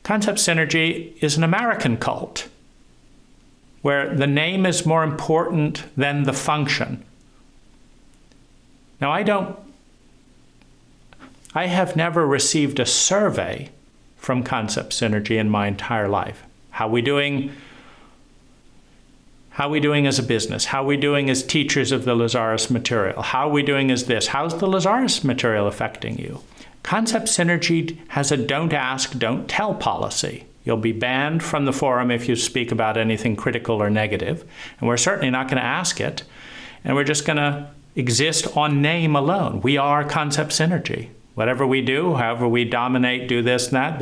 Concept synergy is an American cult, where the name is more important than the function. Now, I have never received a survey from Concept Synergy in my entire life. How we doing? How are we doing as a business? How are we doing as teachers of the Lazaris material? How are we doing as this? How's the Lazaris material affecting you? Concept Synergy has a don't ask, don't tell policy. You'll be banned from the forum if you speak about anything critical or negative, and we're certainly not going to ask it, and we're just going to exist on name alone. We are Concept Synergy. Whatever we do, however we dominate, do this and that,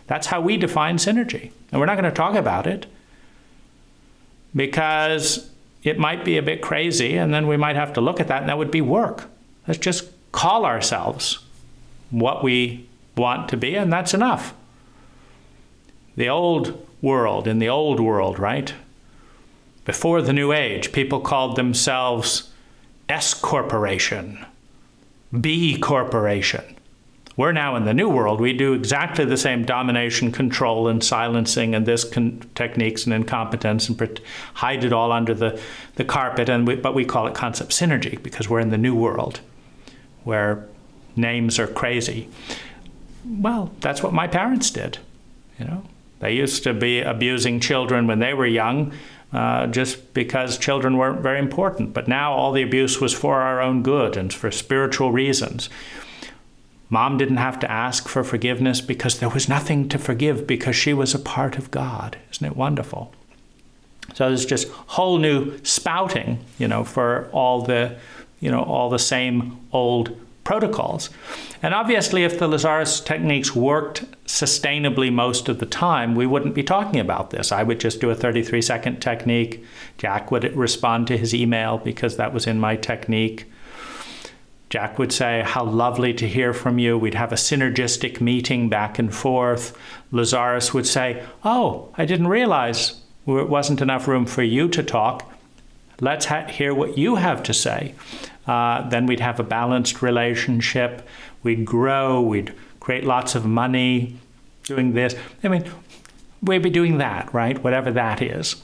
that's how we define synergy. And we're not going to talk about it because it might be a bit crazy, and then we might have to look at that, and that would be work. Let's just call ourselves what we want to be, and that's enough. In the old world, right? Before the New Age, people called themselves S Corporation, B Corporation. We're now in the New World. We do exactly the same domination, control, and silencing, and this techniques and incompetence, and hide it all under the carpet. But we call it Concept Synergy because we're in the New World, where names are crazy. Well, that's what my parents did. You know, they used to be abusing children when they were young, just because children weren't very important. But now all the abuse was for our own good and for spiritual reasons. Mom didn't have to ask for forgiveness because there was nothing to forgive because she was a part of God. Isn't it wonderful? So there's just whole new spouting, for all the same old protocols. And obviously, if the Lazaris techniques worked sustainably most of the time, we wouldn't be talking about this. I would just do a 33-second technique. Jach would respond to his email because that was in my technique. Jach would say, how lovely to hear from you. We'd have a synergistic meeting back and forth. Lazaris would say, oh, I didn't realize it wasn't enough room for you to talk. Let's hear what you have to say. Then we'd have a balanced relationship. We'd grow. We'd create lots of money doing this. We'd be doing that, right? Whatever that is.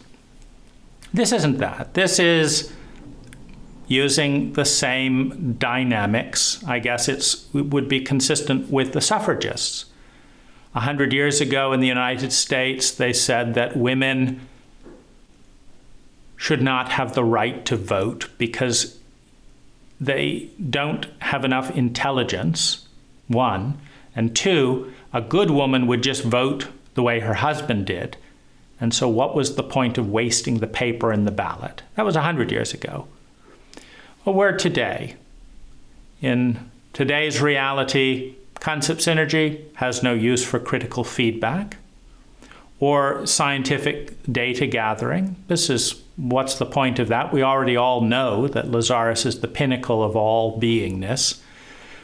This isn't that. This is using the same dynamics. I guess it would be consistent with the suffragists. 100 years ago in the United States, they said that women should not have the right to vote because they don't have enough intelligence, one, and two, a good woman would just vote the way her husband did. And so what was the point of wasting the paper and the ballot? That was 100 years ago. Well, we're today. In today's reality, Concept Synergy has no use for critical feedback or scientific data gathering. What's the point of that? We already all know that Lazaris is the pinnacle of all beingness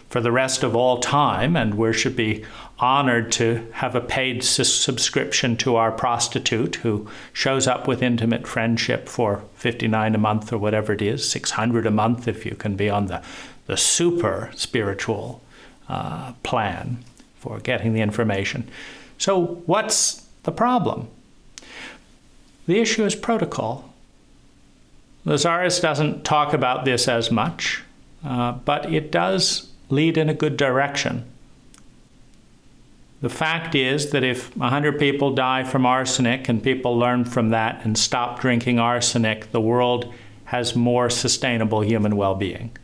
for the rest of all time, and we should be honored to have a paid subscription to our prostitute who shows up with intimate friendship for $59 a month or whatever it is, $600 a month if you can be on the super spiritual plan for getting the information. So what's the problem? The issue is protocol. Lazaris doesn't talk about this as much, but it does lead in a good direction. The fact is that if 100 people die from arsenic and people learn from that and stop drinking arsenic, the world has more sustainable human well-being.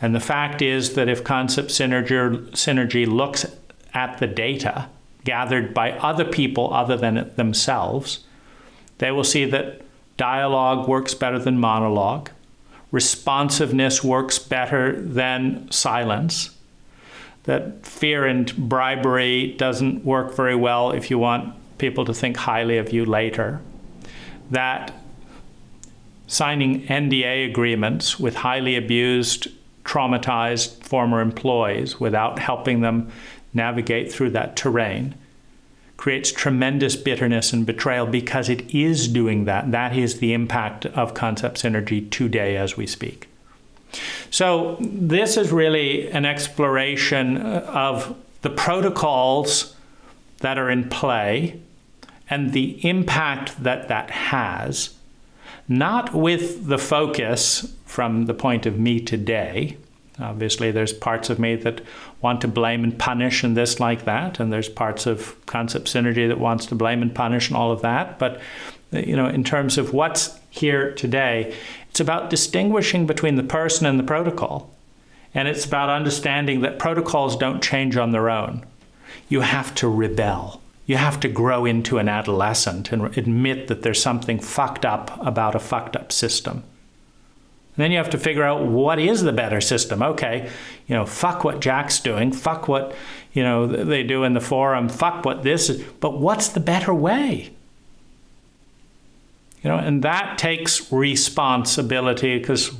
And the fact is that if Concept Synergy looks at the data gathered by other people other than themselves, they will see that dialogue works better than monologue. Responsiveness works better than silence. That fear and bribery doesn't work very well if you want people to think highly of you later. That signing NDA agreements with highly abused, traumatized former employees without helping them navigate through that terrain creates tremendous bitterness and betrayal because it is doing that. That is the impact of Concept Synergy today as we speak. So this is really an exploration of the protocols that are in play and the impact that that has, not with the focus from the point of me today. Obviously, there's parts of me that want to blame and punish and this like that, and there's parts of concept synergy that wants to blame and punish and all of that. But, in terms of what's here today, it's about distinguishing between the person and the protocol. And it's about understanding that protocols don't change on their own. You have to rebel. You have to grow into an adolescent and admit that there's something fucked up about a fucked up system. And then you have to figure out what is the better system. Okay, fuck what Jach's doing, fuck what, they do in the forum, fuck what this is, but what's the better way? And that takes responsibility, because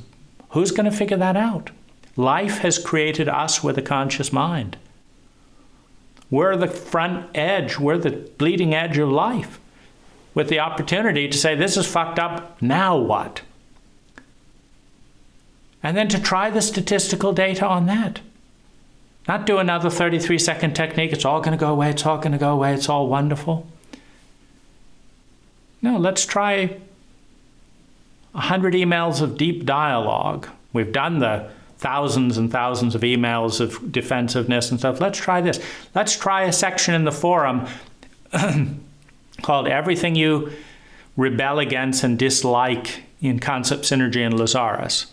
who's going to figure that out? Life has created us with a conscious mind. We're the front edge, we're the bleeding edge of life, with the opportunity to say, this is fucked up, now what? And then to try the statistical data on that. Not do another 33-second technique, it's all going to go away, it's all going to go away, it's all wonderful. No, let's try 100 emails of deep dialogue. We've done the thousands and thousands of emails of defensiveness and stuff. Let's try this. Let's try a section in the forum called Everything You Rebel Against and Dislike in Concept Synergy and Lazaris.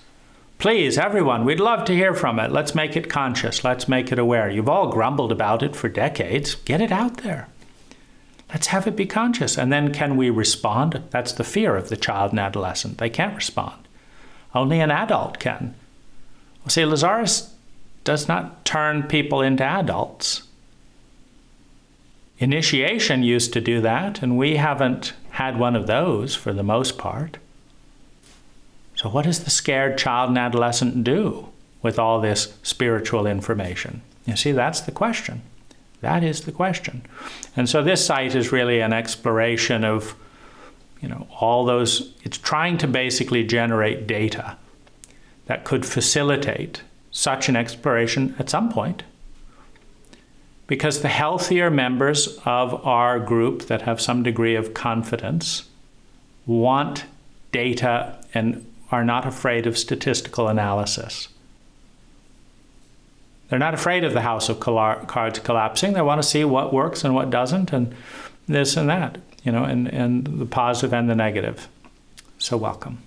Please, everyone, we'd love to hear from it. Let's make it conscious. Let's make it aware. You've all grumbled about it for decades. Get it out there. Let's have it be conscious. And then can we respond? That's the fear of the child and adolescent. They can't respond. Only an adult can. Well, see, Lazaris does not turn people into adults. Initiation used to do that, and we haven't had one of those for the most part. So what does the scared child and adolescent do with all this spiritual information? You see, that's the question. That is the question. And so this site is really an exploration of, all those. It's trying to basically generate data that could facilitate such an exploration at some point. Because the healthier members of our group that have some degree of confidence want data and are not afraid of statistical analysis. They're not afraid of the house of cards collapsing. They want to see what works and what doesn't, and this and that, and the positive and the negative. So welcome.